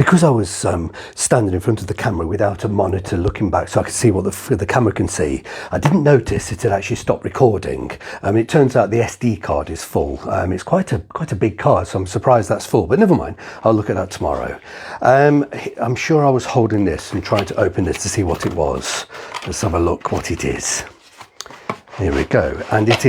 because I was standing in front of the camera without a monitor looking back so I could see what the camera can see, I didn't notice it had actually stopped recording. It turns out the SD card is full. It's quite a big card, so I'm surprised that's full, but never mind, I'll look at that tomorrow. I'm sure I was holding this and trying to open this to see what it was. Let's have a look what it is. Here we go, and it's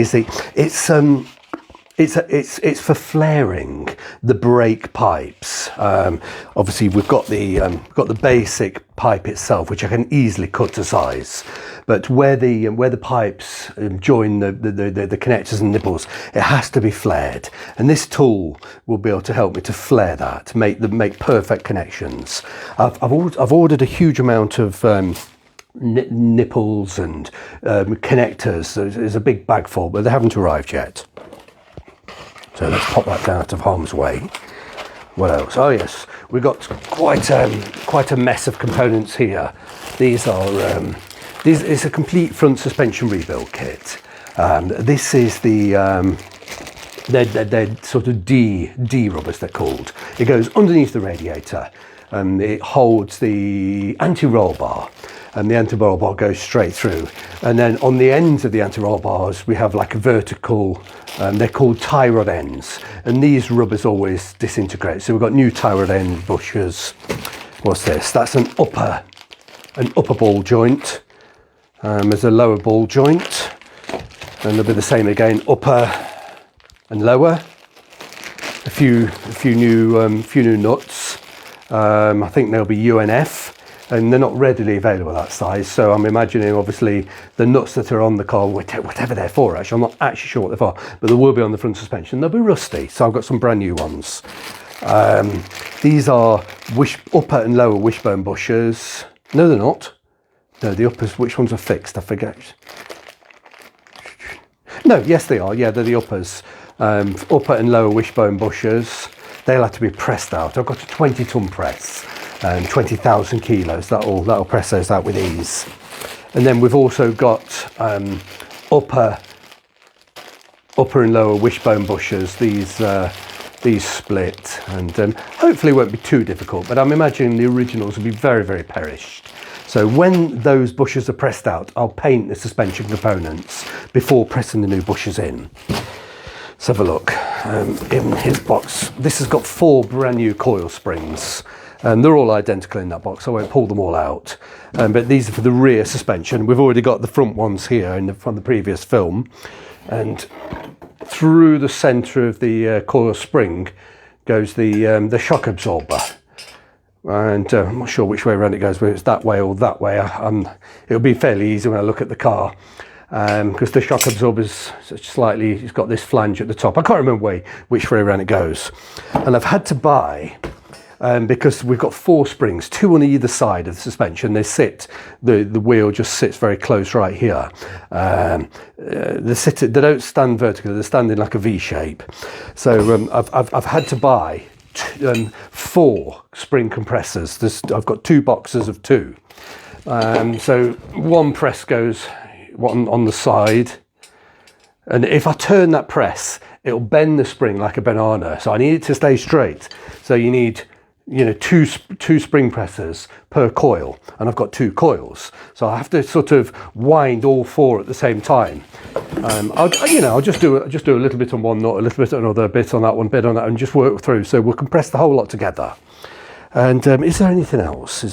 for flaring the brake pipes. Obviously, we've got the basic pipe itself, which I can easily cut to size. But where the pipes join the connectors and nipples, it has to be flared. And this tool will be able to help me to flare that, make perfect connections. I've ordered a huge amount of nipples and connectors. There's a big bag full, but they haven't arrived yet. So let's pop that down out of harm's way. What else? Oh yes, we've got quite a mess of components here. These are it's a complete front suspension rebuild kit. This is they're sort of D rubbers, they're called. It goes underneath the radiator and it holds the anti-roll bar. And the anti-roll bar goes straight through. And then on the ends of the anti-roll bars, we have like a vertical, they're called tie rod ends. And these rubbers always disintegrate. So we've got new tie rod end bushers. What's this? That's an upper ball joint. There's a lower ball joint. And they'll be the same again, upper and lower. A few new nuts. I think they'll be UNF. And they're not readily available that size, so I'm imagining obviously the nuts that are on the car, whatever they're for, actually, I'm not actually sure what they're for, but they will be on the front suspension. They'll be rusty, so I've got some brand new ones. These are upper and lower wishbone bushers. No, they're not. No, the uppers, which ones are fixed? I forget. No, yes they are. Yeah, they're the uppers. Upper and lower wishbone bushers. They'll have to be pressed out. I've got a 20-ton press. 20,000 kilos, that'll press those out with ease. And then we've also got upper and lower wishbone bushers. These split, and hopefully won't be too difficult, but I'm imagining the originals will be very, very perished. So when those bushers are pressed out, I'll paint the suspension components before pressing the new bushers in. Let's have a look. In his box, this has got 4 brand new coil springs. They're all identical in that box, I won't pull them all out. But these are for the rear suspension. We've already got the front ones here from the previous film. And through the centre of the coil spring goes the shock absorber. And I'm not sure which way around it goes, whether it's that way or that way. It'll be fairly easy when I look at the car. Because the shock absorber's it's got this flange at the top. I can't remember which way around it goes. And I've had to buy... because we've got 4 springs, 2 on either side of the suspension. The wheel just sits very close right here. They don't stand vertically, they're standing like a V shape. So I've had to buy 4 spring compressors. I've got 2 boxes of 2. So one press goes on the side. And if I turn that press, it'll bend the spring like a banana. So I need it to stay straight. So you need... two spring presses per coil, and I've got 2 coils, so I have to sort of wind all 4 at the same time. I'll just do a little bit on one nut, a little bit on another, a bit on that one, bit on that, and just work through. So we'll compress the whole lot together. And is there anything else?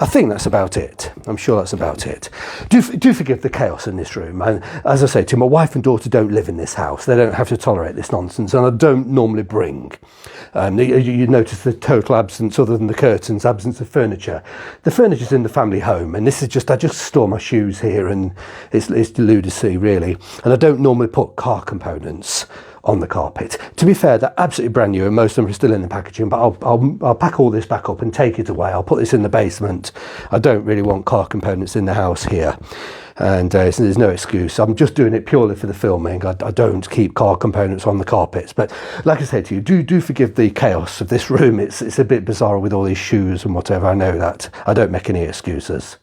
I think that's about it. I'm sure that's about it. Do forgive the chaos in this room. And as I say to you, my wife and daughter don't live in this house. They don't have to tolerate this nonsense, and I don't normally bring. You notice the total absence, other than the curtains, absence of furniture. The furniture's in the family home, and this is I just store my shoes here, and it's lunacy really. And I don't normally put car components on the carpet. To be fair, they're absolutely brand new and most of them are still in the packaging, but I'll pack all this back up and take it away. I'll put this in the basement. I don't really want car components in the house here, and so there's no excuse. I'm just doing it purely for the filming. I don't keep car components on the carpets, but like I said to you, do forgive the chaos of this room. It's a bit bizarre with all these shoes and whatever. I know that. I don't make any excuses.